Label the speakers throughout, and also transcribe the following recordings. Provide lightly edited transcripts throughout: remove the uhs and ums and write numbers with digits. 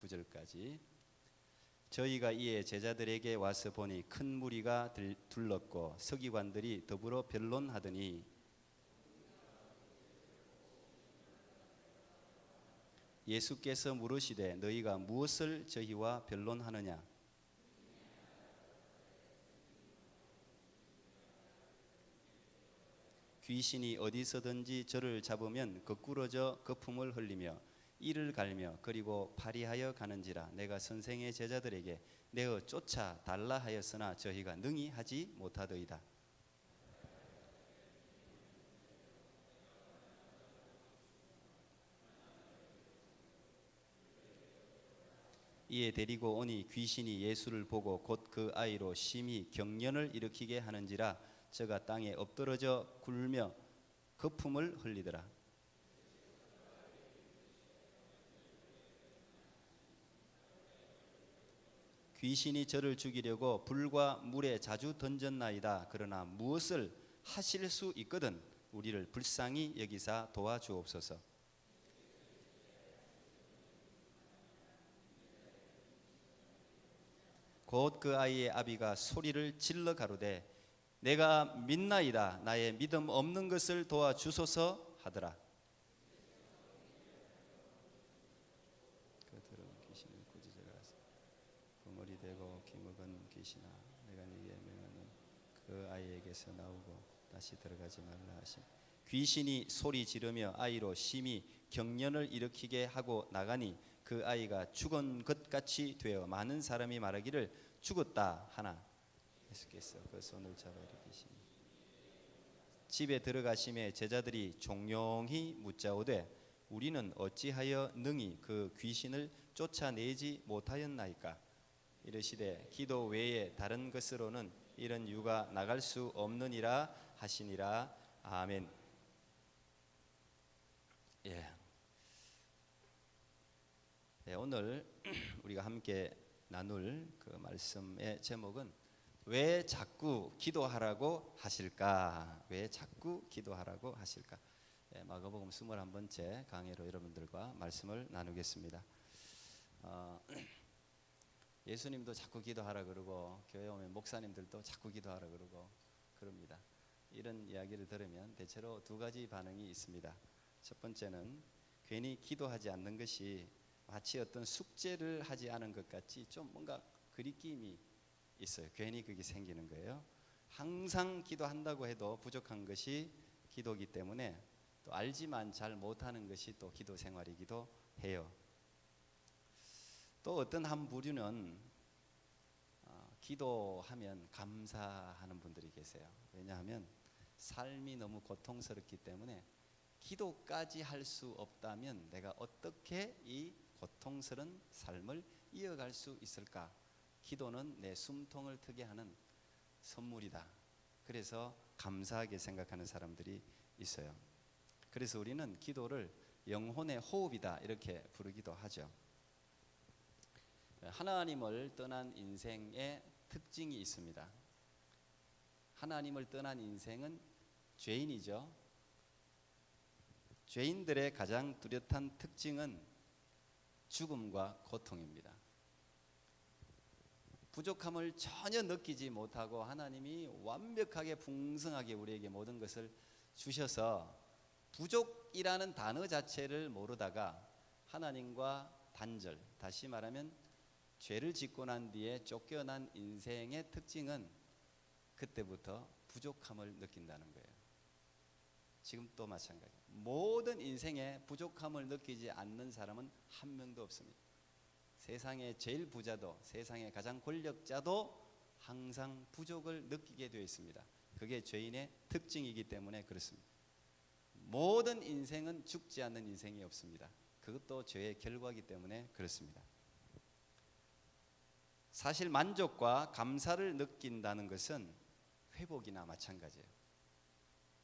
Speaker 1: 9절까지. 저희가 이에 제자들에게 와서 보니 큰 무리가 둘렀고 서기관들이 더불어 변론하더니 예수께서 물으시되 너희가 무엇을 저희와 변론하느냐? 귀신이 어디서든지 저를 잡으면 거꾸러져 거품을 흘리며 이를 갈며 그리고 파리하여 가는지라. 내가 선생의 제자들에게 내어 쫓아 달라 하였으나 저희가 능히 하지 못하더이다. 이에 데리고 오니 귀신이 예수를 보고 곧 그 아이로 심히 경련을 일으키게 하는지라. 저가 땅에 엎드러져 굴며 거품을 흘리더라. 귀신이 저를 죽이려고 불과 물에 자주 던졌나이다. 그러나 무엇을 하실 수 있거든 우리를 불쌍히 여기사 도와주옵소서. 곧 그 아이의 아비가 소리를 질러 가로되 내가 믿나이다. 나의 믿음 없는 것을 도와주소서 하더라. 그 들은 귀신을 꾸짖어가서 버물이 되고 기먹은 귀신아 내가 네게 명하는 그 아이에게서 나오고 다시 들어가지 말라 하심. 귀신이 소리 지르며 아이로 심히 경련을 일으키게 하고 나가니 그 아이가 죽은 것 같이 되어 많은 사람이 말하기를 죽었다 하나 예수께서 그 손을 잡아 일으키시니 집에 들어가심에 제자들이 종용히 묻자오되 우리는 어찌하여 능히 그 귀신을 쫓아내지 못하였나이까? 이르시되 기도 외에 다른 것으로는 이런 유가 나갈 수 없느니라 하시니라. 아멘. 오늘 우리가 함께 나눌 그 말씀의 제목은 왜 자꾸 기도하라고 하실까? 왜 자꾸 기도하라고 하실까? 마가복음 21번째 강해로 여러분들과 말씀을 나누겠습니다. 예수님도 자꾸 기도하라 그러고 교회 오면 목사님들도 자꾸 기도하라 그러고 그럽니다. 이런 이야기를 들으면 대체로 두 가지 반응이 있습니다. 첫 번째는 괜히 기도하지 않는 것이 마치 어떤 숙제를 하지 않은 것 같이 좀 뭔가 그리낌이 있어요. 괜히 그게 생기는 거예요. 항상 기도한다고 해도 부족한 것이 기도이기 때문에 또 알지만 잘 못하는 것이 또 기도 생활이기도 해요. 또 어떤 한 부류는 기도하면 감사하는 분들이 계세요. 왜냐하면 삶이 너무 고통스럽기 때문에 기도까지 할 수 없다면 내가 어떻게 이 고통스러운 삶을 이어갈 수 있을까? 기도는 내 숨통을 트게 하는 선물이다. 그래서 감사하게 생각하는 사람들이 있어요. 그래서 우리는 기도를 영혼의 호흡이다 이렇게 부르기도 하죠. 하나님을 떠난 인생의 특징이 있습니다. 하나님을 떠난 인생은 죄인이죠. 죄인들의 가장 뚜렷한 특징은 죽음과 고통입니다. 부족함을 전혀 느끼지 못하고 하나님이 완벽하게 풍성하게 우리에게 모든 것을 주셔서 부족이라는 단어 자체를 모르다가 하나님과 단절, 다시 말하면 죄를 짓고 난 뒤에 쫓겨난 인생의 특징은 그때부터 부족함을 느낀다는 거예요. 지금 또 마찬가지. 모든 인생에 부족함을 느끼지 않는 사람은 한 명도 없습니다. 세상의 제일 부자도 세상의 가장 권력자도 항상 부족을 느끼게 되어 있습니다. 그게 죄인의 특징이기 때문에 그렇습니다. 모든 인생은 죽지 않는 인생이 없습니다. 그것도 죄의 결과이기 때문에 그렇습니다. 사실 만족과 감사를 느낀다는 것은 회복이나 마찬가지예요.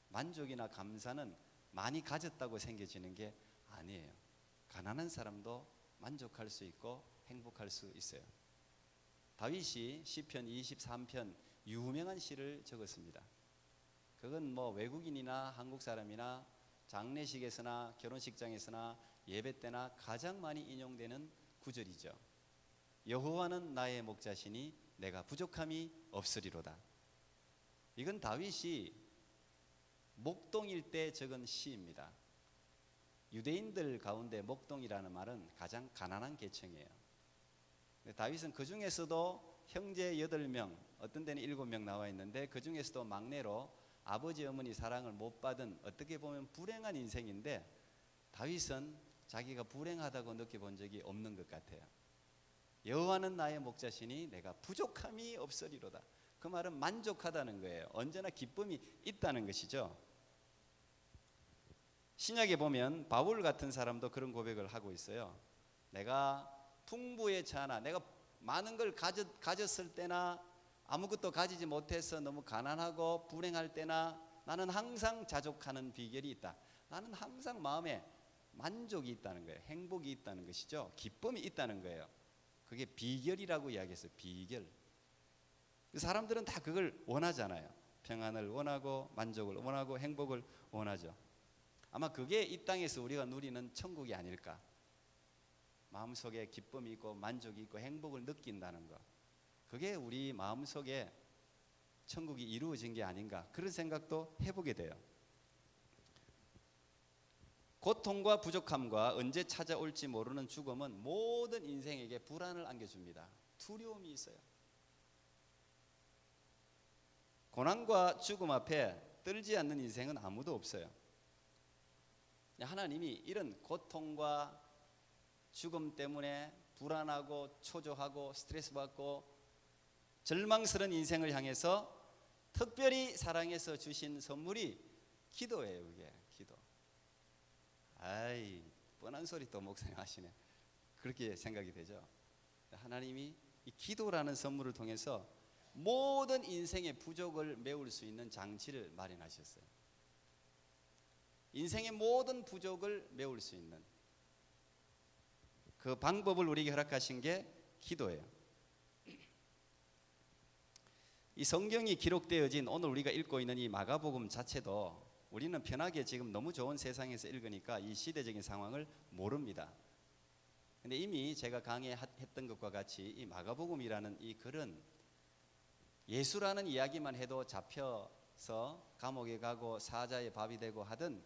Speaker 1: 만족이나 감사는 많이 가졌다고 생겨지는 게 아니에요. 가난한 사람도 만족할 수 있고 행복할 수 있어요. 다윗이 시편 23편 유명한 시를 적었습니다. 그건 뭐 외국인이나 한국 사람이나 장례식에서나 결혼식장에서나 예배 때나 가장 많이 인용되는 9절이죠. 여호와는 나의 목자시니 내가 부족함이 없으리로다. 이건 다윗이 목동일 때 적은 시입니다. 유대인들 가운데 목동이라는 말은 가장 가난한 계층이에요. 다윗은 그 중에서도 형제 8명, 어떤 데는 7명 나와 있는데 그 중에서도 막내로 아버지 어머니 사랑을 못 받은 어떻게 보면 불행한 인생인데 다윗은 자기가 불행하다고 느껴본 적이 없는 것 같아요. 여호와는 나의 목자시니 내가 부족함이 없으리로다. 그 말은 만족하다는 거예요. 언제나 기쁨이 있다는 것이죠. 신약에 보면 바울 같은 사람도 그런 고백을 하고 있어요. 내가 풍부에 처하나, 내가 많은 걸 가졌을 때나 아무것도 가지지 못해서 너무 가난하고 불행할 때나 나는 항상 자족하는 비결이 있다. 나는 항상 마음에 만족이 있다는 거예요. 행복이 있다는 것이죠. 기쁨이 있다는 거예요. 그게 비결이라고 이야기했어요. 비결. 사람들은 다 그걸 원하잖아요. 평안을 원하고 만족을 원하고 행복을 원하죠. 아마 그게 이 땅에서 우리가 누리는 천국이 아닐까. 마음속에 기쁨이 있고 만족이 있고 행복을 느낀다는 것, 그게 우리 마음속에 천국이 이루어진 게 아닌가, 그런 생각도 해보게 돼요. 고통과 부족함과 언제 찾아올지 모르는 죽음은 모든 인생에게 불안을 안겨줍니다. 두려움이 있어요. 고난과 죽음 앞에 떨지 않는 인생은 아무도 없어요. 하나님이 이런 고통과 죽음 때문에 불안하고 초조하고 스트레스 받고 절망스러운 인생을 향해서 특별히 사랑해서 주신 선물이 기도예요. 그게 기도. 아이, 뻔한 소리 또 목사님 하시네. 그렇게 생각이 되죠. 하나님이 이 기도라는 선물을 통해서 모든 인생의 부족을 메울 수 있는 장치를 마련하셨어요. 인생의 모든 부족을 메울 수 있는 그 방법을 우리에게 허락하신 게 기도예요. 이 성경이 기록되어진 오늘 우리가 읽고 있는 이 마가복음 자체도 우리는 편하게 지금 너무 좋은 세상에서 읽으니까 이 시대적인 상황을 모릅니다. 근데 이미 제가 강의했던 것과 같이 이 마가복음이라는 이 글은 예수라는 이야기만 해도 잡혀서 감옥에 가고 사자의 밥이 되고 하던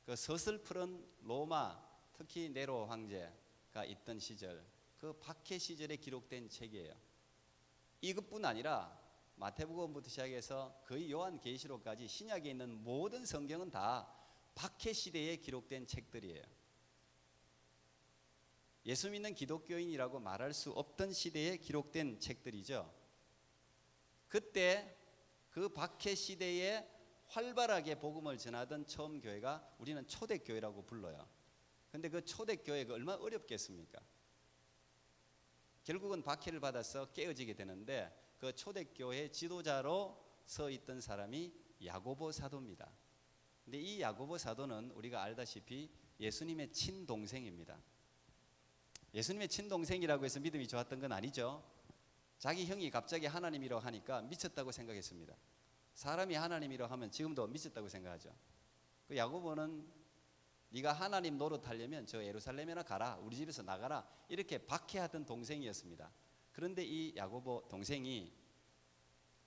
Speaker 1: 그 서슬프른 로마, 특히 네로 황제가 있던 시절, 그 박해 시절에 기록된 책이에요. 이것뿐 아니라 마태복음부터 시작해서 거의 요한계시록까지 신약에 있는 모든 성경은 다 박해 시대에 기록된 책들이에요. 예수 믿는 기독교인이라고 말할 수 없던 시대에 기록된 책들이죠. 그때 그 박해 시대에 활발하게 복음을 전하던 처음 교회가 우리는 초대교회라고 불러요. 근데 그 초대교회가 얼마나 어렵겠습니까? 결국은 박해를 받아서 깨어지게 되는데 그 초대교회 지도자로 서 있던 사람이 야고보 사도입니다. 근데 이 야고보 사도는 우리가 알다시피 예수님의 친동생입니다. 예수님의 친동생이라고 해서 믿음이 좋았던 건 아니죠. 자기 형이 갑자기 하나님이라고 하니까 미쳤다고 생각했습니다. 사람이 하나님이라고 하면 지금도 미쳤다고 생각하죠. 그 야고보는 네가 하나님 노릇하려면 저 예루살렘에나 가라, 우리 집에서 나가라, 이렇게 박해하던 동생이었습니다. 그런데 이 야고보 동생이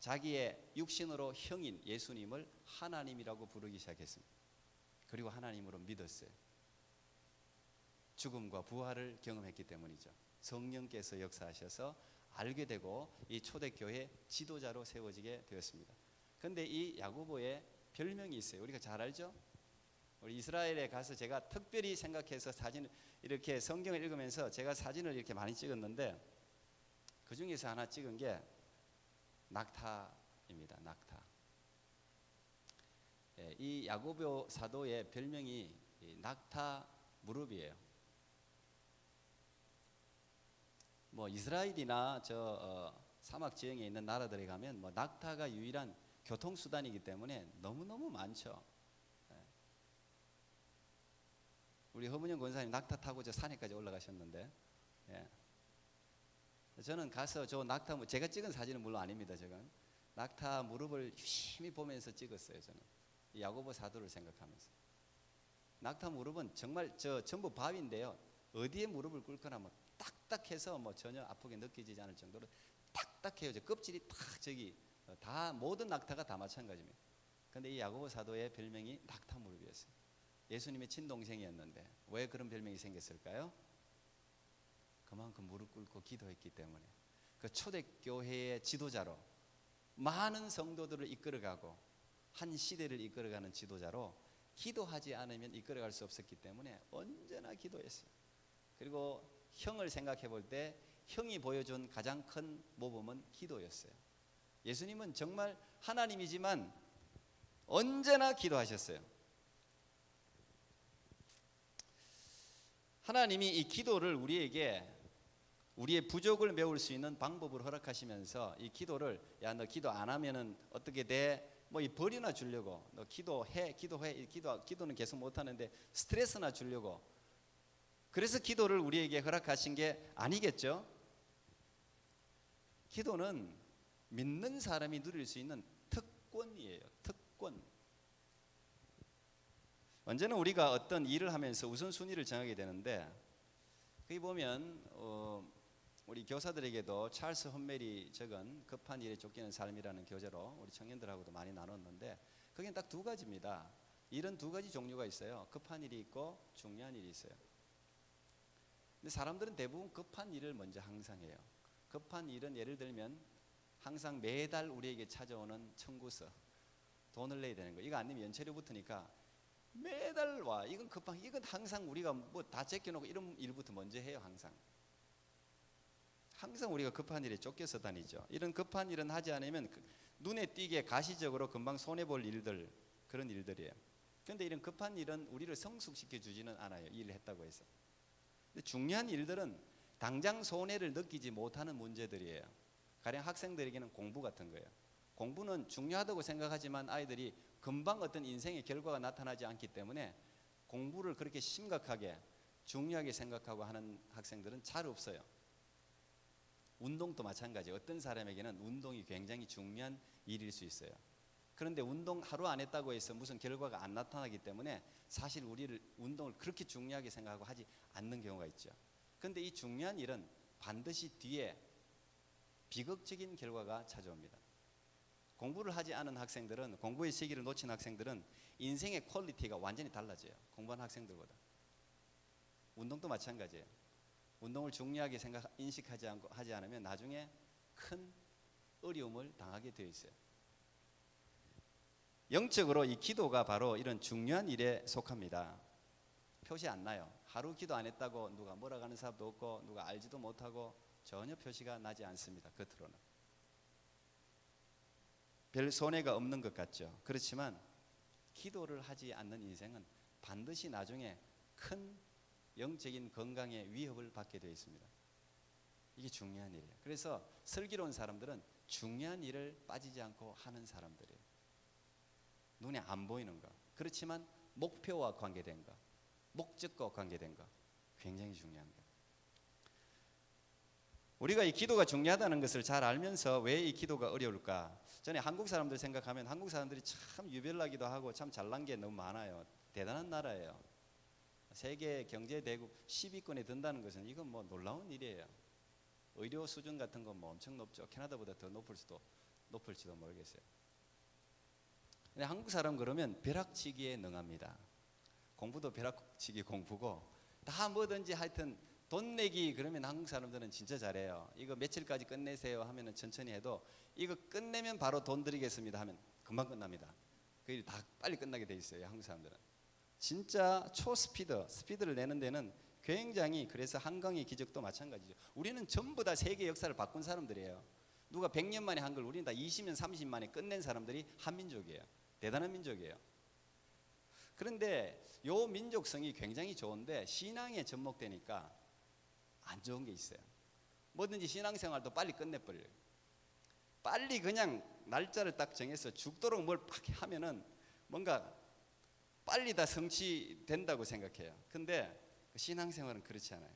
Speaker 1: 자기의 육신으로 형인 예수님을 하나님이라고 부르기 시작했습니다. 그리고 하나님으로 믿었어요. 죽음과 부활을 경험했기 때문이죠. 성령께서 역사하셔서 알게 되고 이 초대교회 지도자로 세워지게 되었습니다. 그런데 이 야고보의 별명이 있어요. 우리가 잘 알죠? 우리 이스라엘에 가서 제가 특별히 생각해서 사진을 이렇게 성경을 읽으면서 제가 사진을 이렇게 많이 찍었는데 그 중에서 하나 찍은 게 낙타입니다. 낙타. 이 야고보 사도의 별명이 낙타 무릎이에요. 뭐 이스라엘이나 저 사막 지형에 있는 나라들에 가면 뭐 낙타가 유일한 교통수단이기 때문에 너무너무 많죠. 우리 허문영 권사님 낙타 타고 저 산에까지 올라가셨는데, 저는 가서 저 낙타, 제가 찍은 사진은 물론 아닙니다. 저건 낙타 무릎을 유심히 보면서 찍었어요. 저는 야고보 사도를 생각하면서. 낙타 무릎은 정말 저 전부 바위인데요, 어디에 무릎을 꿇거나 뭐 딱딱해서 뭐 전혀 아프게 느껴지지 않을 정도로 딱딱해요. 껍질이 탁 저기 다 모든 낙타가 다 마찬가지입니다. 근데 이 야고보 사도의 별명이 낙타 무릎이었어요. 예수님의 친동생이었는데 왜 그런 별명이 생겼을까요? 그만큼 무릎 꿇고 기도했기 때문에. 그 초대교회의 지도자로 많은 성도들을 이끌어가고 한 시대를 이끌어가는 지도자로 기도하지 않으면 이끌어갈 수 없었기 때문에 언제나 기도했어요. 그리고 형을 생각해 볼 때 형이 보여준 가장 큰 모범은 기도였어요. 예수님은 정말 하나님이지만 언제나 기도하셨어요. 하나님이 이 기도를 우리에게 우리의 부족을 메울 수 있는 방법을 허락하시면서 이 기도를 야 너 기도 안 하면은 어떻게 돼? 뭐 이 벌이나 주려고 너 기도해 기도는 계속 못 하는데 스트레스나 주려고 그래서 기도를 우리에게 허락하신 게 아니겠죠? 기도는 믿는 사람이 누릴 수 있는 특권이에요. 특권. 언제나 우리가 어떤 일을 하면서 우선순위를 정하게 되는데 거기 보면 우리 교사들에게도 찰스 험멜이 적은 급한 일에 쫓기는 삶이라는 교재로 우리 청년들하고도 많이 나눴는데 거기는 딱 두 가지입니다. 일은 두 가지 종류가 있어요. 급한 일이 있고 중요한 일이 있어요. 근데 사람들은 대부분 급한 일을 먼저 항상 해요. 급한 일은 예를 들면 항상 매달 우리에게 찾아오는 청구서 돈을 내야 되는 거. 이거 안 내면 연체료 붙으니까 매달 와. 이건 급한 이건 항상 우리가 뭐 다 제껴놓고 이런 일부터 먼저 해요. 항상 우리가 급한 일에 쫓겨서 다니죠. 이런 급한 일은 하지 않으면 눈에 띄게 가시적으로 금방 손해볼 일들 그런 일들이에요. 그런데 이런 급한 일은 우리를 성숙시켜 주지는 않아요. 일을 했다고 해서. 근데 중요한 일들은 당장 손해를 느끼지 못하는 문제들이에요. 가령 학생들에게는 공부 같은 거예요. 공부는 중요하다고 생각하지만 아이들이 금방 어떤 인생의 결과가 나타나지 않기 때문에 공부를 그렇게 심각하게 중요하게 생각하고 하는 학생들은 잘 없어요. 운동도 마찬가지예요. 어떤 사람에게는 운동이 굉장히 중요한 일일 수 있어요. 그런데 운동 하루 안 했다고 해서 무슨 결과가 안 나타나기 때문에 사실 우리를 운동을 그렇게 중요하게 생각하고 하지 않는 경우가 있죠. 그런데 이 중요한 일은 반드시 뒤에 비극적인 결과가 찾아옵니다. 공부를 하지 않은 학생들은 공부의 시기를 놓친 학생들은 인생의 퀄리티가 완전히 달라져요. 공부한 학생들보다. 운동도 마찬가지예요. 운동을 중요하게 인식하지 않고 하지 않으면 나중에 큰 어려움을 당하게 되어 있어요. 영적으로 이 기도가 바로 이런 중요한 일에 속합니다. 표시 안 나요. 하루 기도 안 했다고 누가 뭐라고 하는 사람도 없고 누가 알지도 못하고 전혀 표시가 나지 않습니다. 겉으로는. 별 손해가 없는 것 같죠. 그렇지만 기도를 하지 않는 인생은 반드시 나중에 큰 영적인 건강에 위협을 받게 되어 있습니다. 이게 중요한 일이에요. 그래서 슬기로운 사람들은 중요한 일을 빠지지 않고 하는 사람들이에요. 눈에 안 보이는 거. 그렇지만 목표와 관계된 거, 목적과 관계된 거 굉장히 중요한 거예요. 우리가 이 기도가 중요하다는 것을 잘 알면서 왜 이 기도가 어려울까? 전에 한국 사람들 생각하면 한국 사람들이 참 유별나기도 하고 참 잘난 게 너무 많아요. 대단한 나라예요. 세계 경제 대국 10위권에 든다는 것은 이건 뭐 놀라운 일이에요. 의료 수준 같은 건 뭐 엄청 높죠. 캐나다보다 더 높을지도 모르겠어요. 근데 한국 사람 그러면 벼락치기에 능합니다. 공부도 벼락치기 공부고 다 뭐든지 하여튼 돈 내기 그러면 한국 사람들은 진짜 잘해요. 이거 며칠까지 끝내세요 하면은 천천히 해도 이거 끝내면 바로 돈 드리겠습니다 하면 금방 끝납니다. 그 일 다 빨리 끝나게 돼 있어요. 한국 사람들은. 진짜 스피드를 내는 데는 굉장히 그래서 한강의 기적도 마찬가지죠. 우리는 전부 다 세계 역사를 바꾼 사람들이에요. 누가 100년 만에 한 걸 우리는 다 20년 30년 만에 끝낸 사람들이 한민족이에요. 대단한 민족이에요. 그런데 요 민족성이 굉장히 좋은데 신앙에 접목되니까 안 좋은 게 있어요. 뭐든지 신앙생활도 빨리 끝내버려요. 빨리 그냥 날짜를 딱 정해서 죽도록 뭘 팍 하면은 뭔가 빨리 다 성취된다고 생각해요. 근데 신앙생활은 그렇지 않아요.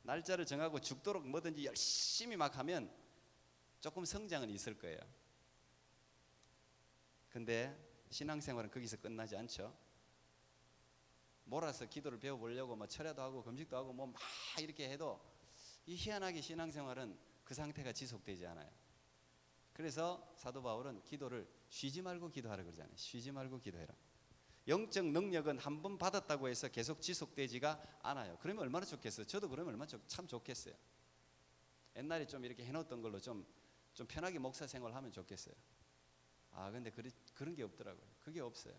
Speaker 1: 날짜를 정하고 죽도록 뭐든지 열심히 막 하면 조금 성장은 있을 거예요. 근데 신앙생활은 거기서 끝나지 않죠. 몰아서 기도를 배워보려고 뭐 철야도 하고 금식도 하고 뭐 막 이렇게 해도 이 희한하게 신앙생활은 그 상태가 지속되지 않아요. 그래서 사도 바울은 기도를 쉬지 말고 기도하라 그러잖아요. 쉬지 말고 기도해라. 영적 능력은 한 번 받았다고 해서 계속 지속되지가 않아요. 그러면 얼마나 좋겠어요. 저도 그러면 얼마나 참 좋겠어요. 옛날에 좀 이렇게 해놓았던 걸로 좀 편하게 목사 생활하면 좋겠어요. 근데 그런 게 없더라고요. 그게 없어요.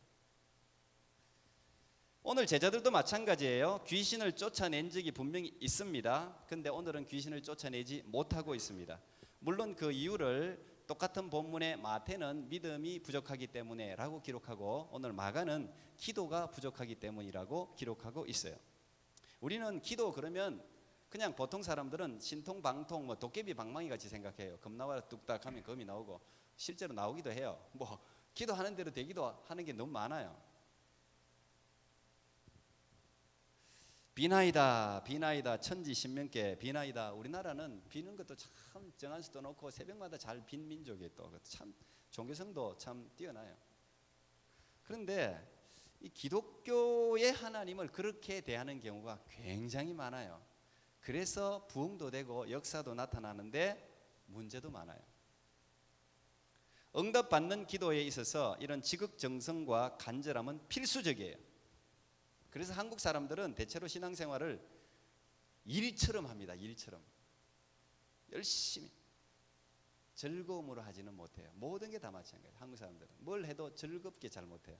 Speaker 1: 오늘 제자들도 마찬가지예요. 귀신을 쫓아낸 적이 분명히 있습니다. 근데 오늘은 귀신을 쫓아내지 못하고 있습니다. 물론 그 이유를 똑같은 본문의 마태는 믿음이 부족하기 때문에 라고 기록하고, 오늘 마가는 기도가 부족하기 때문이라고 기록하고 있어요. 우리는 기도 그러면 그냥 보통 사람들은 신통방통 뭐 도깨비 방망이 같이 생각해요. 검 나와라 뚝딱 하면 검이 나오고, 실제로 나오기도 해요. 뭐 기도하는 대로 되기도 하는 게 너무 많아요. 비나이다 비나이다 천지신명께 비나이다. 우리나라는 비는 것도 참 정한 수도 놓고 새벽마다 잘 빈 민족이에요. 또 참 종교성도 참 뛰어나요. 그런데 이 기독교의 하나님을 그렇게 대하는 경우가 굉장히 많아요. 그래서 부흥도 되고 역사도 나타나는데 문제도 많아요. 응답받는 기도에 있어서 이런 지극정성과 간절함은 필수적이에요. 그래서 한국 사람들은 대체로 신앙생활을 일처럼 합니다. 일처럼 열심히 즐거움으로 하지는 못해요. 모든 게 다 마찬가지예요. 한국 사람들은 뭘 해도 즐겁게 잘 못해요.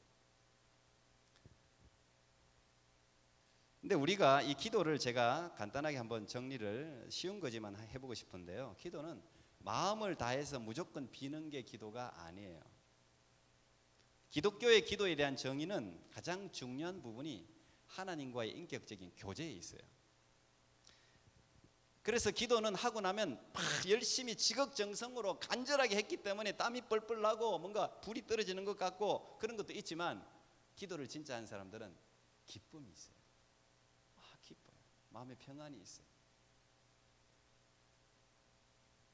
Speaker 1: 근데 우리가 이 기도를 제가 간단하게 한번 정리를 쉬운 거지만 해보고 싶은데요. 기도는 마음을 다해서 무조건 비는 게 기도가 아니에요. 기독교의 기도에 대한 정의는 가장 중요한 부분이 하나님과의 인격적인 교제에 있어요. 그래서 기도는 하고 나면 막 열심히 지극정성으로 간절하게 했기 때문에 땀이 뻘뻘 나고 뭔가 불이 떨어지는 것 같고 그런 것도 있지만, 기도를 진짜 하는 사람들은 기쁨이 있어요. 기뻐요. 마음에 평안이 있어요.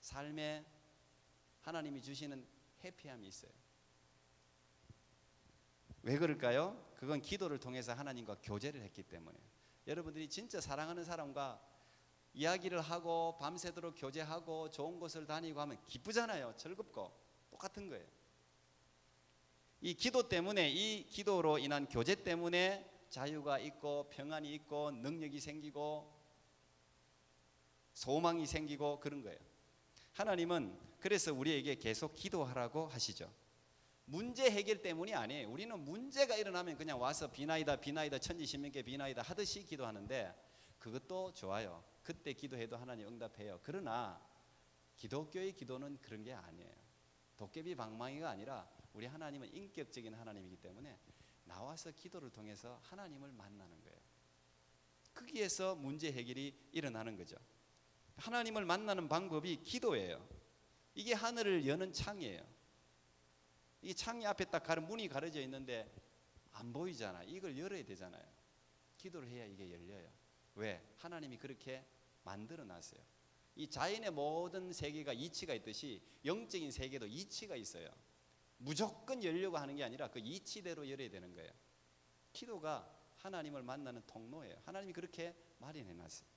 Speaker 1: 삶에 하나님이 주시는 해피함이 있어요. 왜 그럴까요? 그건 기도를 통해서 하나님과 교제를 했기 때문에. 여러분들이 진짜 사랑하는 사람과 이야기를 하고 밤새도록 교제하고 좋은 곳을 다니고 하면 기쁘잖아요. 즐겁고 똑같은 거예요. 이 기도 때문에, 이 기도로 인한 교제 때문에 자유가 있고 평안이 있고 능력이 생기고 소망이 생기고 그런 거예요. 하나님은 그래서 우리에게 계속 기도하라고 하시죠. 문제 해결 때문이 아니에요. 우리는 문제가 일어나면 그냥 와서 비나이다 비나이다 천지신명께 비나이다 하듯이 기도하는데 그것도 좋아요. 그때 기도해도 하나님 응답해요. 그러나 기독교의 기도는 그런 게 아니에요. 도깨비 방망이가 아니라 우리 하나님은 인격적인 하나님이기 때문에 나와서 기도를 통해서 하나님을 만나는 거예요. 거기에서 문제 해결이 일어나는 거죠. 하나님을 만나는 방법이 기도예요. 이게 하늘을 여는 창이에요. 이 창이 앞에 딱 문이 가려져 있는데 안 보이잖아. 이걸 열어야 되잖아요. 기도를 해야 이게 열려요. 왜? 하나님이 그렇게 만들어 놨어요. 이 자연의 모든 세계가 이치가 있듯이 영적인 세계도 이치가 있어요. 무조건 열려고 하는 게 아니라 그 이치대로 열어야 되는 거예요. 기도가 하나님을 만나는 통로예요. 하나님이 그렇게 마련해 놨어요.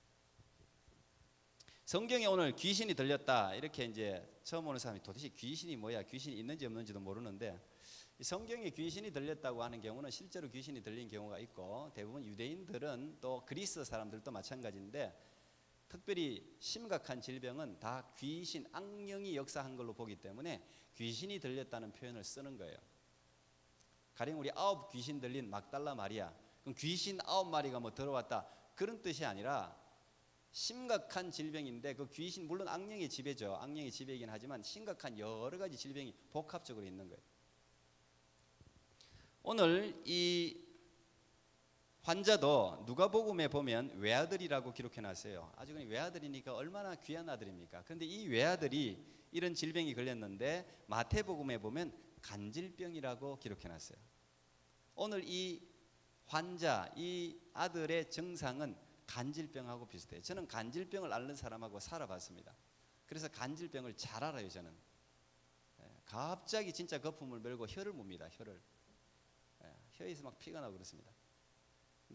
Speaker 1: 성경에 오늘 귀신이 들렸다 이렇게 이제 처음 오는 사람이 도대체 귀신이 뭐야, 귀신이 있는지 없는지도 모르는데, 성경에 귀신이 들렸다고 하는 경우는 실제로 귀신이 들린 경우가 있고, 대부분 유대인들은 또 그리스 사람들도 마찬가지인데, 특별히 심각한 질병은 다 귀신, 악령이 역사한 걸로 보기 때문에 귀신이 들렸다는 표현을 쓰는 거예요. 가령 우리 9 귀신 들린 막달라 마리아, 그럼 귀신 9마리가 뭐 들어왔다 그런 뜻이 아니라 심각한 질병인데, 그 귀신 물론 악령의 지배죠. 악령의 지배이긴 하지만 심각한 여러 가지 질병이 복합적으로 있는 거예요. 오늘 이 환자도 누가복음에 보면 외아들이라고 기록해 놨어요. 아주 그냥 외아들이니까 얼마나 귀한 아들입니까? 그런데 이 외아들이 이런 질병이 걸렸는데 마태복음에 보면 간질병이라고 기록해 놨어요. 오늘 이 환자, 이 아들의 증상은 간질병하고 비슷해요. 저는 간질병을 앓는 사람하고 살아봤습니다. 그래서 간질병을 잘 알아요. 저는 갑자기 진짜 거품을 메고 혀를 뭅니다. 혀에서 막 피가 나고 그렇습니다.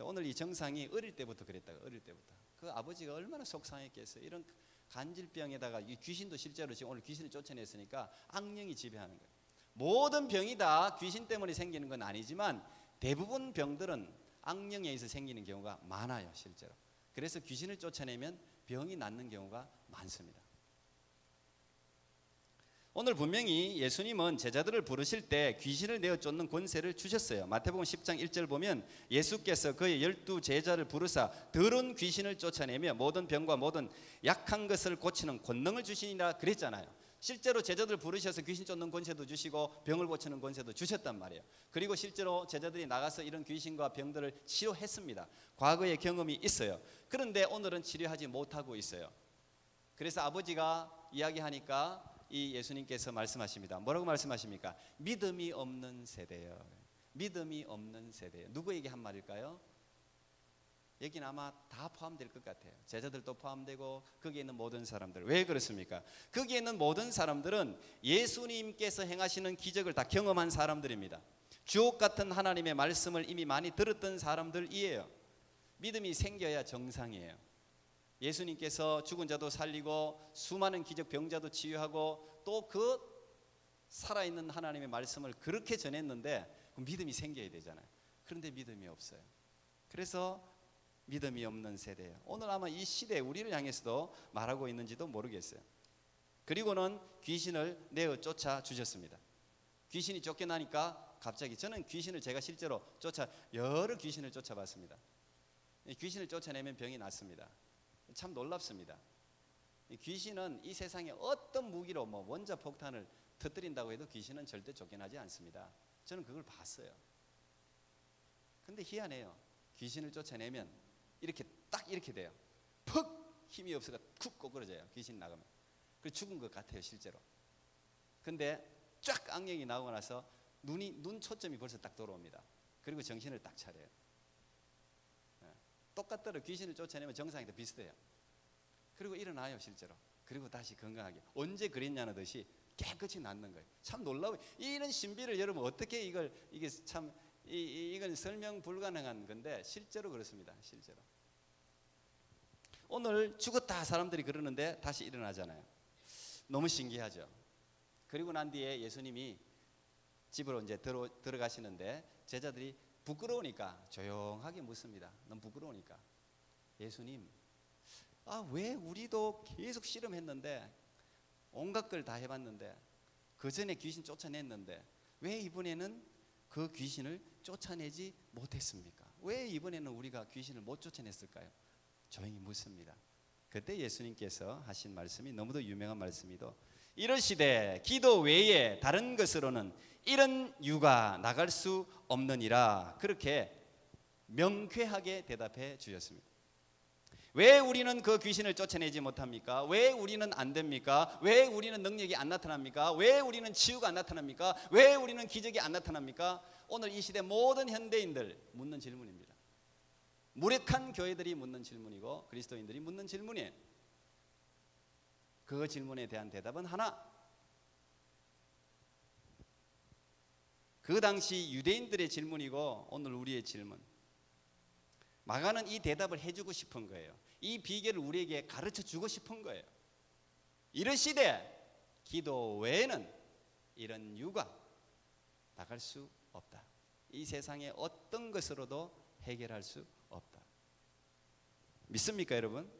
Speaker 1: 근데 오늘 이 정상이 어릴 때부터 그랬다고. 어릴 때부터 그 아버지가 얼마나 속상했겠어요. 이런 간질병에다가 이 귀신도 실제로 지금 오늘 귀신을 쫓아냈으니까 악령이 지배하는 거예요. 모든 병이 다 귀신 때문에 생기는 건 아니지만 대부분 병들은 악령에 의해서 생기는 경우가 많아요, 실제로. 그래서 귀신을 쫓아내면 병이 낫는 경우가 많습니다. 오늘 분명히 예수님은 제자들을 부르실 때 귀신을 내어 쫓는 권세를 주셨어요. 마태복음 10장 1절 보면 예수께서 그의 12 제자를 부르사 더러운 귀신을 쫓아내며 모든 병과 모든 약한 것을 고치는 권능을 주시니라 그랬잖아요. 실제로 제자들 부르셔서 귀신 쫓는 권세도 주시고 병을 고치는 권세도 주셨단 말이에요. 그리고 실제로 제자들이 나가서 이런 귀신과 병들을 치료했습니다. 과거의 경험이 있어요. 그런데 오늘은 치료하지 못하고 있어요. 그래서 아버지가 이야기하니까 이 예수님께서 말씀하십니다. 뭐라고 말씀하십니까? 믿음이 없는 세대요. 믿음이 없는 세대요. 누구에게 한 말일까요? 여기는 아마 다 포함될 것 같아요. 제자들도 포함되고 거기에 있는 모든 사람들. 왜 그렇습니까? 거기에 있는 모든 사람들은 예수님께서 행하시는 기적을 다 경험한 사람들입니다. 주옥 같은 하나님의 말씀을 이미 많이 들었던 사람들이에요. 믿음이 생겨야 정상이에요. 예수님께서 죽은 자도 살리고 수많은 기적 병자도 치유하고 또 그 살아있는 하나님의 말씀을 그렇게 전했는데 믿음이 생겨야 되잖아요. 그런데 믿음이 없어요. 그래서 믿음이 없는 세대예요. 오늘 아마 이 시대에 우리를 향해서도 말하고 있는지도 모르겠어요. 그리고는 귀신을 내어 쫓아 주셨습니다. 귀신이 쫓겨나니까 갑자기 저는 귀신을 제가 실제로 여러 귀신을 쫓아봤습니다. 귀신을 쫓아내면 병이 낫습니다. 참 놀랍습니다. 귀신은 이 세상에 어떤 무기로 원자폭탄을 터뜨린다고 해도 귀신은 절대 쫓겨나지 않습니다. 저는 그걸 봤어요. 근데 희한해요. 귀신을 쫓아내면 이렇게 딱 이렇게 돼요. 푹 힘이 없어가 쿡 꼬꾸러져요. 귀신 나가면. 그래서 죽은 것 같아요, 실제로. 근데 쫙 악령이 나오고 나서 눈 초점이 벌써 딱 돌아옵니다. 그리고 정신을 딱 차려요. 똑같더라도 귀신을 쫓아내면 정상이도 비슷해요. 그리고 일어나요, 실제로. 그리고 다시 건강하게. 언제 그랬냐는 듯이 깨끗이 낫는 거예요. 참 놀라워요. 이런 신비를 여러분 어떻게 이게 참 이건 설명 불가능한 건데 실제로 그렇습니다. 실제로. 오늘 죽었다 사람들이 그러는데 다시 일어나잖아요. 너무 신기하죠. 그리고 난 뒤에 예수님이 집으로 이제 들어가시는데 제자들이 부끄러우니까 조용하게 묻습니다. 너무 부끄러우니까. 예수님, 왜 우리도 계속 실험했는데 온갖 걸 다 해봤는데 그 전에 귀신 쫓아냈는데 왜 이번에는 그 귀신을 쫓아내지 못했습니까? 왜 이번에는 우리가 귀신을 못 쫓아냈을까요? 조용히 묻습니다. 그때 예수님께서 하신 말씀이 너무도 유명한 말씀이도 이러시되 기도 외에 다른 것으로는 이런 유가 나갈 수 없느니라. 그렇게 명쾌하게 대답해 주셨습니다. 왜 우리는 그 귀신을 쫓아내지 못합니까? 왜 우리는 안 됩니까? 왜 우리는 능력이 안 나타납니까? 왜 우리는 치유가 안 나타납니까? 왜 우리는 기적이 안 나타납니까? 오늘 이 시대 모든 현대인들 묻는 질문입니다. 무력한 교회들이 묻는 질문이고 그리스도인들이 묻는 질문이에요. 그 질문에 대한 대답은 하나. 그 당시 유대인들의 질문이고 오늘 우리의 질문. 마가는 이 대답을 해주고 싶은 거예요. 이 비결을 우리에게 가르쳐 주고 싶은 거예요. 이러시되 기도 외에는 이런 유가 나갈 수 없다. 이 세상의 어떤 것으로도 해결할 수 없다. 믿습니까, 여러분?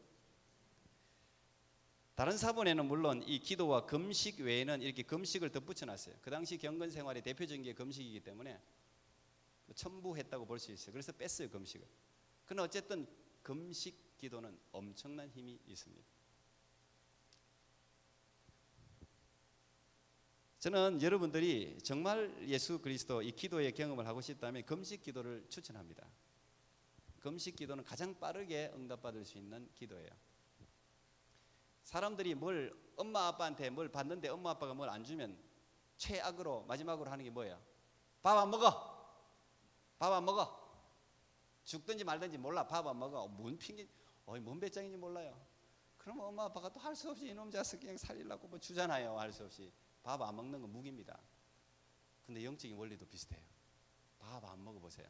Speaker 1: 다른 사본에는 물론 이 기도와 금식 외에는 이렇게 금식을 덧붙여 놨어요. 그 당시 경건 생활의 대표적인 게 금식이기 때문에 첨부했다고 볼 수 있어요. 그래서 뺐어요, 금식을. 그러나 어쨌든 금식 기도는 엄청난 힘이 있습니다. 저는 여러분들이 정말 예수 그리스도 이 기도의 경험을 하고 싶다면 금식 기도를 추천합니다. 금식 기도는 가장 빠르게 응답받을 수 있는 기도예요. 사람들이 엄마 아빠한테 뭘 받는데 엄마 아빠가 뭘 안 주면 최악으로 마지막으로 하는 게 뭐예요? 밥 안 먹어. 밥 안 먹어. 죽든지 말든지 몰라. 밥 안 먹어. 뭔 핑계, 뭔 배짱인지 몰라요. 그러면 엄마 아빠가 또 할 수 없이 이놈 자식 그냥 살리려고 뭐 주잖아요. 할 수 없이. 밥 안 먹는 건 무기입니다. 근데 영적인 원리도 비슷해요. 밥 안 먹어보세요.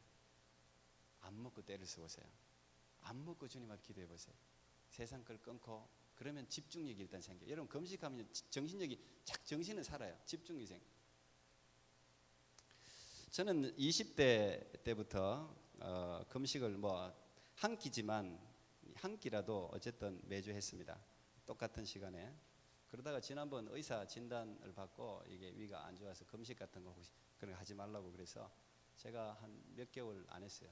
Speaker 1: 안 먹고 때를 쓰보세요. 안 먹고 주님 앞에 기도해 보세요. 세상 걸 끊고 그러면 집중력이 일단 생겨요. 여러분 금식하면 정신력이 정신은 살아요. 집중력이 생겨요. 저는 20대 때부터 금식을 뭐 한 끼지만 한 끼라도 어쨌든 매주 했습니다. 똑같은 시간에. 그러다가 지난번 의사 진단을 받고 이게 위가 안 좋아서 금식 같은 거 혹시 그런 거 하지 말라고 그래서 제가 한 몇 개월 안 했어요.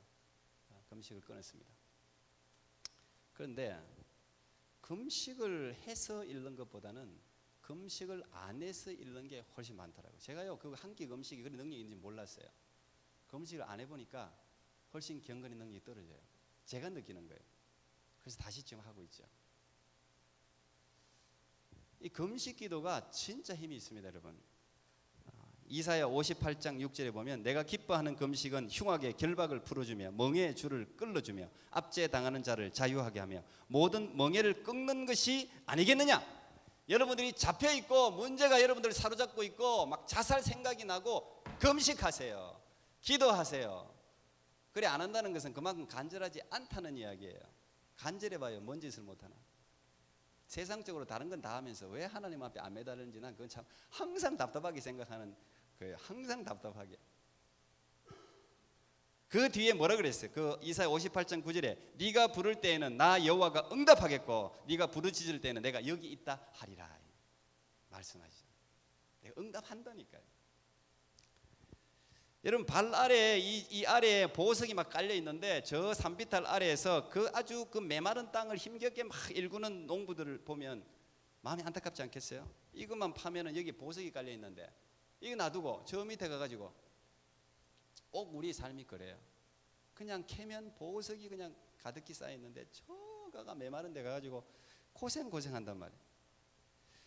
Speaker 1: 금식을 끊었습니다. 그런데 금식을 해서 잃는 것보다는 금식을 안 해서 잃는 게 훨씬 많더라고요. 제가요 그 한 끼 금식이 그런 능력이 있는지 몰랐어요. 금식을 안 해보니까 훨씬 경건의 능력이 떨어져요. 제가 느끼는 거예요. 그래서 다시 지금 하고 있죠. 이 금식 기도가 진짜 힘이 있습니다, 여러분. 이사야 58장 6절에 보면 내가 기뻐하는 금식은 흉악의 결박을 풀어주며 멍에의 줄을 끌어주며 압제당하는 자를 자유하게 하며 모든 멍에를 끊는 것이 아니겠느냐. 여러분들이 잡혀있고 문제가 여러분들을 사로잡고 있고 막 자살 생각이 나고 금식하세요. 기도하세요. 그래 안 한다는 것은 그만큼 간절하지 않다는 이야기예요. 간절해봐요. 뭔 짓을 못하나. 세상적으로 다른 건 다 하면서 왜 하나님 앞에 안 매달리는지 난 그건 참 항상 답답하게 생각하는 거예요. 항상 답답하게. 그 뒤에 뭐라 그랬어요? 그 이사야 58장 9절에 네가 부를 때에는 나 여호와가 응답하겠고 네가 부르짖을 때에는 내가 여기 있다 하리라 말씀하시죠. 내가 응답한다니까요. 여러분 발 아래에 이 아래에 보석이 막 깔려 있는데 저 산비탈 아래에서 그 아주 그 메마른 땅을 힘겹게 막 일구는 농부들을 보면 마음이 안타깝지 않겠어요? 이것만 파면은 여기 보석이 깔려 있는데 이거 놔두고 저 밑에 가가지고 꼭 우리 삶이 그래요. 그냥 캐면 보석이 그냥 가득히 쌓여 있는데 저가가 메마른 데 가가지고 고생한단 말이에요.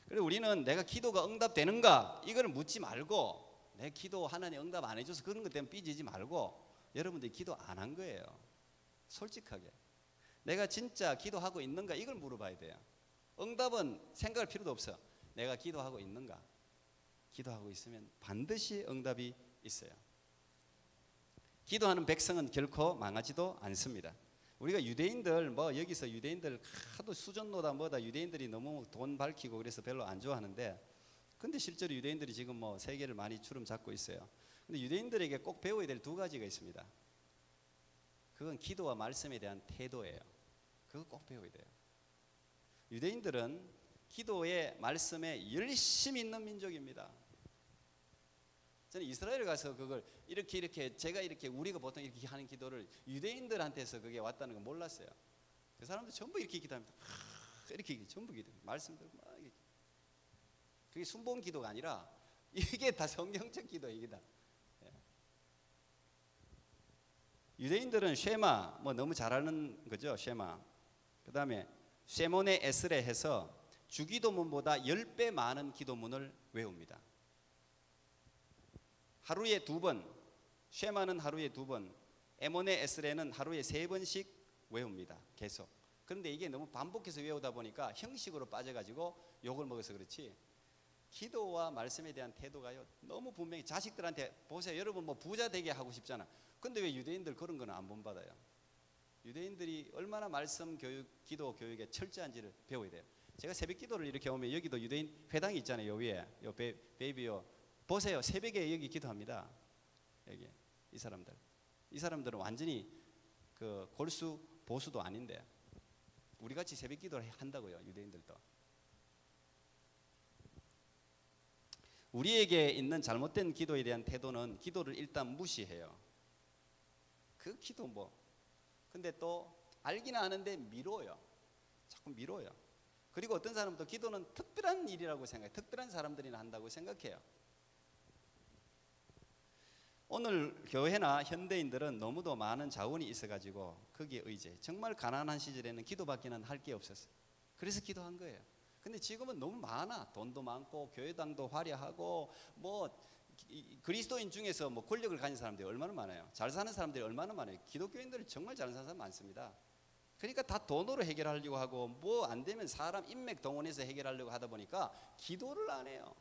Speaker 1: 그래서 우리는 내가 기도가 응답되는가 이거를 묻지 말고 내 기도 하나님 응답 안 해줘서 그런 것 때문에 삐지지 말고 여러분들이 기도 안 한 거예요. 솔직하게 내가 진짜 기도하고 있는가 이걸 물어봐야 돼요. 응답은 생각할 필요도 없어. 내가 기도하고 있는가. 기도하고 있으면 반드시 응답이 있어요. 기도하는 백성은 결코 망하지도 않습니다. 우리가 유대인들 뭐 여기서 유대인들 하도 수전노다 뭐다 유대인들이 너무 돈 밝히고 그래서 별로 안 좋아하는데 근데 실제로 유대인들이 지금 뭐 세계를 많이 주름 잡고 있어요. 근데 유대인들에게 꼭 배워야 될 두 가지가 있습니다. 그건 기도와 말씀에 대한 태도예요. 그거 꼭 배워야 돼요. 유대인들은 기도에 말씀에 열심히 있는 민족입니다. 저는 이스라엘에 가서 그걸 이렇게 제가 이렇게 우리가 보통 이렇게 하는 기도를 유대인들한테서 그게 왔다는 걸 몰랐어요. 그 사람들 전부 이렇게 기도합니다. 이렇게 전부 기도. 말씀 들고 막 이렇게. 그게 순봉 기도가 아니라 이게 다 성경적 기도예요. 이게 다. 유대인들은 쉐마 뭐 너무 잘하는 거죠. 쉐마. 그 다음에 쉐몬의 에스레 해서 주기도문보다 10배 많은 기도문을 외웁니다. 하루에 2번, 쉐마는 하루에 2번, 에몬의 에스레는 하루에 3번씩 외웁니다. 계속. 그런데 이게 너무 반복해서 외우다 보니까 형식으로 빠져가지고 욕을 먹어서 그렇지 기도와 말씀에 대한 태도가요 너무 분명히 자식들한테 보세요. 여러분 뭐 부자 되게 하고 싶잖아. 근데 왜 유대인들 그런 거는 안 본받아요? 유대인들이 얼마나 말씀 교육, 기도 교육에 철저한지를 배워야 돼요. 제가 새벽 기도를 이렇게 오면 여기도 유대인 회당이 있잖아요. 요 위에 요 베이비요 보세요. 새벽에 여기 기도합니다. 여기 이 사람들은 완전히 그 골수 보수도 아닌데 우리 같이 새벽 기도를 한다고요. 유대인들도. 우리에게 있는 잘못된 기도에 대한 태도는 기도를 일단 무시해요. 그 기도 뭐 근데 또 알기는 아는데 미뤄요. 자꾸 미뤄요. 그리고 어떤 사람은 또 기도는 특별한 일이라고 생각해요. 특별한 사람들이나 한다고 생각해요. 오늘 교회나 현대인들은 너무도 많은 자원이 있어가지고 거기에 의지해. 정말 가난한 시절에는 기도밖에는 할 게 없었어요. 그래서 기도한 거예요. 근데 지금은 너무 많아. 돈도 많고 교회당도 화려하고 뭐 그리스도인 중에서 뭐 권력을 가진 사람들이 얼마나 많아요. 잘 사는 사람들이 얼마나 많아요. 기독교인들은 정말 잘 사는 사람 많습니다. 그러니까 다 돈으로 해결하려고 하고 뭐 안 되면 사람 인맥 동원해서 해결하려고 하다 보니까 기도를 안 해요.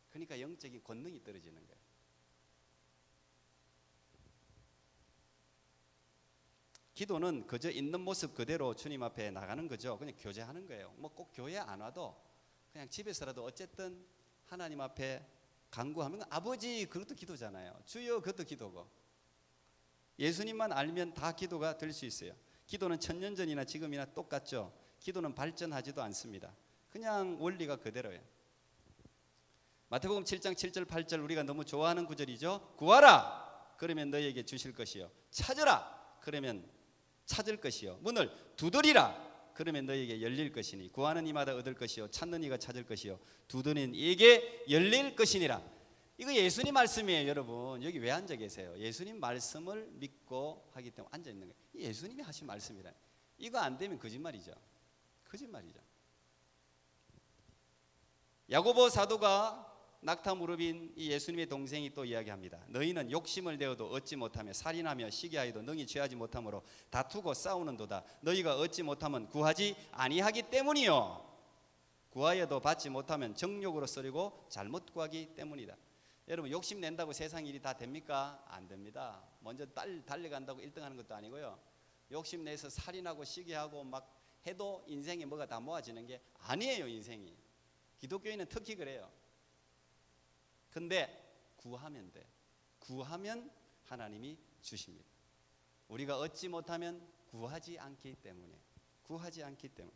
Speaker 1: 그러니까 영적인 권능이 떨어지는 거예요. 기도는 그저 있는 모습 그대로 주님 앞에 나가는 거죠. 그냥 교제하는 거예요. 뭐 꼭 교회 안 와도 그냥 집에서라도 어쨌든 하나님 앞에 간구하면 아버지 그것도 기도잖아요. 주여 그것도 기도고. 예수님만 알면 다 기도가 될 수 있어요. 기도는 천년 전이나 지금이나 똑같죠. 기도는 발전하지도 않습니다. 그냥 원리가 그대로예요. 마태복음 7장 7절 8절 우리가 너무 좋아하는 구절이죠. 구하라 그러면 너희에게 주실 것이요, 찾으라 그러면 찾을 것이요, 문을 두드리라 그러면 너희에게 열릴 것이니 구하는 이마다 얻을 것이요 찾는 이가 찾을 것이요 두드리는 이에게 열릴 것이니라. 이거 예수님 말씀이에요. 여러분 여기 왜 앉아 계세요? 예수님 말씀을 믿고 하기 때문에 앉아 있는 거예요. 예수님이 하신 말씀이라. 이거 안 되면 거짓말이죠. 거짓말이죠. 야고보 사도가 낙타 무릎인 이 예수님의 동생이 또 이야기합니다. 너희는 욕심을 내어도 얻지 못하며 살인하며 시기하여도 능히 취하지 못하므로 다투고 싸우는도다. 너희가 얻지 못하면 구하지 아니하기 때문이요 구하여도 받지 못하면 정욕으로 쓰리고 잘못 구하기 때문이다. 여러분 욕심 낸다고 세상 일이 다 됩니까? 안 됩니다. 먼저 달려간다고 1등 하는 것도 아니고요. 욕심 내서 살인하고 시기하고 막 해도 인생에 뭐가 다 모아지는 게 아니에요. 인생이. 기독교인은 특히 그래요. 근데 구하면 돼. 구하면 하나님이 주십니다. 우리가 얻지 못하면 구하지 않기 때문에. 구하지 않기 때문에.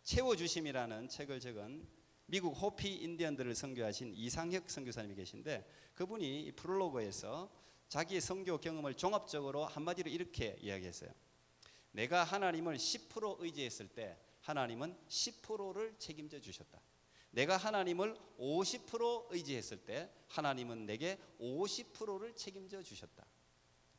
Speaker 1: 채워주심이라는 책을 적은 미국 호피 인디언들을 선교하신 이상혁 선교사님이 계신데, 그분이 이 프롤로그에서 자기의 선교 경험을 종합적으로 한마디로 이렇게 이야기했어요. 내가 하나님을 10% 의지했을 때 하나님은 10%를 책임져 주셨다. 내가 하나님을 50% 의지했을 때 하나님은 내게 50%를 책임져 주셨다.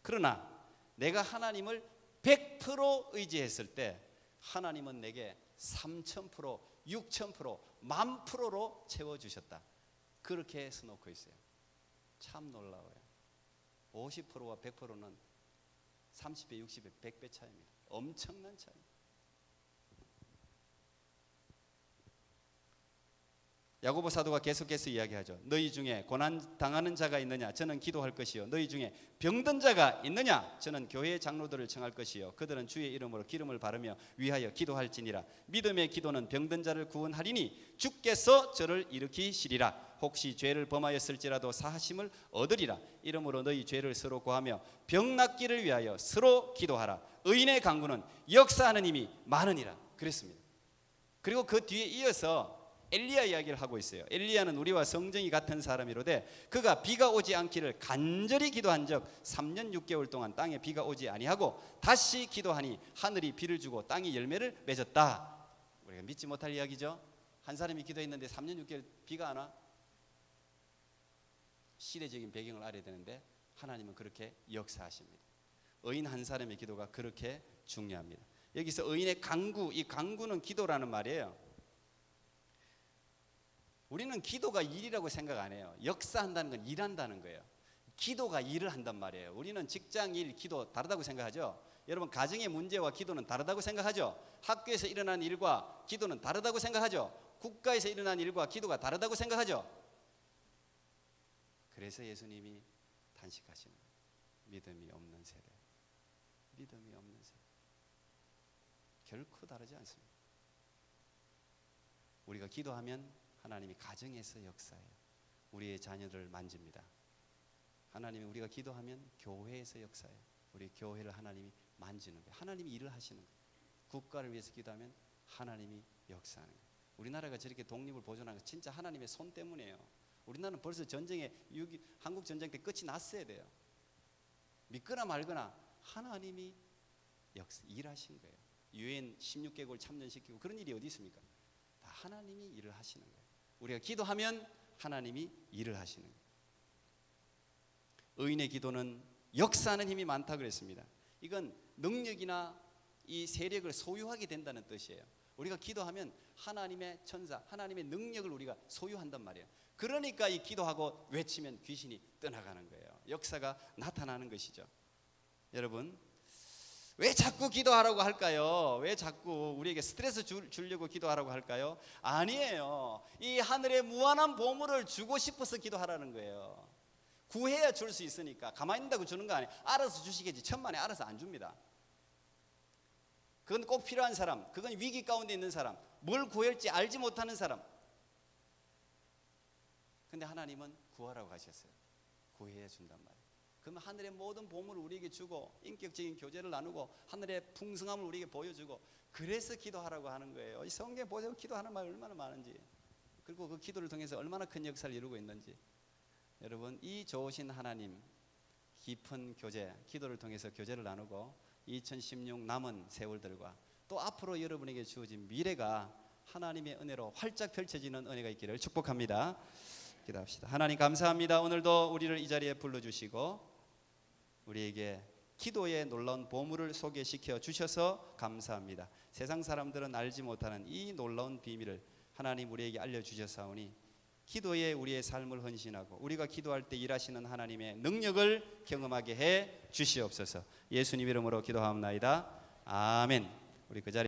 Speaker 1: 그러나 내가 하나님을 100% 의지했을 때 하나님은 내게 3000%, 6000%, 10,000%로 채워주셨다. 그렇게 써놓고 있어요. 참 놀라워요. 50%와 100%는 30배, 60배, 100배 차이입니다. 엄청난 차이입니다. 야고보 사도가 계속해서 이야기하죠. 너희 중에 고난 당하는 자가 있느냐? 저는 기도할 것이요. 너희 중에 병든 자가 있느냐? 저는 교회 장로들을 청할 것이요. 그들은 주의 이름으로 기름을 바르며 위하여 기도할지니라. 믿음의 기도는 병든 자를 구원하리니 주께서 저를 일으키시리라. 혹시 죄를 범하였을지라도 사하심을 얻으리라. 이러므로 너희 죄를 서로 고하며 병 낫기를 위하여 서로 기도하라. 의인의 간구는 역사하는 힘이 많으니라. 그랬습니다. 그리고 그 뒤에 이어서 엘리야 이야기를 하고 있어요. 엘리야는 우리와 성정이 같은 사람이로되 그가 비가 오지 않기를 간절히 기도한 적 3년 6개월 동안 땅에 비가 오지 아니하고 다시 기도하니 하늘이 비를 주고 땅이 열매를 맺었다. 우리가 믿지 못할 이야기죠. 한 사람이 기도했는데 3년 6개월 비가 안 와? 시대적인 배경을 알아야 되는데 하나님은 그렇게 역사하십니다. 의인 한 사람의 기도가 그렇게 중요합니다. 여기서 의인의 간구, 이 간구는 기도라는 말이에요. 우리는 기도가 일이라고 생각 안 해요. 역사한다는 건 일한다는 거예요. 기도가 일을 한단 말이에요. 우리는 직장 일, 기도 다르다고 생각하죠. 여러분 가정의 문제와 기도는 다르다고 생각하죠. 학교에서 일어난 일과 기도는 다르다고 생각하죠. 국가에서 일어난 일과 기도가 다르다고 생각하죠. 그래서 예수님이 탄식하시는 거예요. 믿음이 없는 세대. 믿음이 없는 세대. 결코 다르지 않습니다. 우리가 기도하면 하나님이 가정에서 역사해요. 우리의 자녀를 만집니다. 하나님이 우리가 기도하면 교회에서 역사해요. 우리 교회를 하나님이 만지는 거예요. 하나님이 일을 하시는 거예요. 국가를 위해서 기도하면 하나님이 역사하는 거예요. 우리나라가 저렇게 독립을 보존하는 거 진짜 하나님의 손 때문이에요. 우리나라는 벌써 전쟁에 한국 전쟁 때 끝이 났어야 돼요. 믿거나 말거나 하나님이 일하신 거예요. 유엔 16개국을 참전시키고 그런 일이 어디 있습니까? 다 하나님이 일을 하시는 거예요. 우리가 기도하면 하나님이 일을 하시는 거예요. 의인의 기도는 역사하는 힘이 많다 그랬습니다. 이건 능력이나 이 세력을 소유하게 된다는 뜻이에요. 우리가 기도하면 하나님의 천사, 하나님의 능력을 우리가 소유한단 말이에요. 그러니까 이 기도하고 외치면 귀신이 떠나가는 거예요. 역사가 나타나는 것이죠. 여러분, 왜 자꾸 기도하라고 할까요? 왜 자꾸 우리에게 스트레스 주려고 기도하라고 할까요? 아니에요. 이 하늘의 무한한 보물을 주고 싶어서 기도하라는 거예요. 구해야 줄 수 있으니까. 가만히 있다고 주는 거 아니에요. 알아서 주시겠지. 천만에 알아서 안 줍니다. 그건 꼭 필요한 사람, 그건 위기 가운데 있는 사람, 뭘 구할지 알지 못하는 사람. 근데 하나님은 구하라고 하셨어요. 구해 준단 말이에요. 그러면 하늘의 모든 보물을 우리에게 주고 인격적인 교제를 나누고 하늘의 풍성함을 우리에게 보여주고, 그래서 기도하라고 하는 거예요. 이 성경에 보세요. 기도하는 말 얼마나 많은지, 그리고 그 기도를 통해서 얼마나 큰 역사를 이루고 있는지. 여러분, 이 좋으신 하나님 깊은 교제, 기도를 통해서 교제를 나누고 2016 남은 세월들과 또 앞으로 여러분에게 주어진 미래가 하나님의 은혜로 활짝 펼쳐지는 은혜가 있기를 축복합니다. 기도합시다. 하나님 감사합니다. 오늘도 우리를 이 자리에 불러주시고 우리에게 기도의 놀라운 보물을 소개시켜 주셔서 감사합니다. 세상 사람들은 알지 못하는 이 놀라운 비밀을 하나님 우리에게 알려주셨사오니 기도에 우리의 삶을 헌신하고 우리가 기도할 때 일하시는 하나님의 능력을 경험하게 해 주시옵소서. 예수님 이름으로 기도하옵나이다. 아멘. 우리 그 자리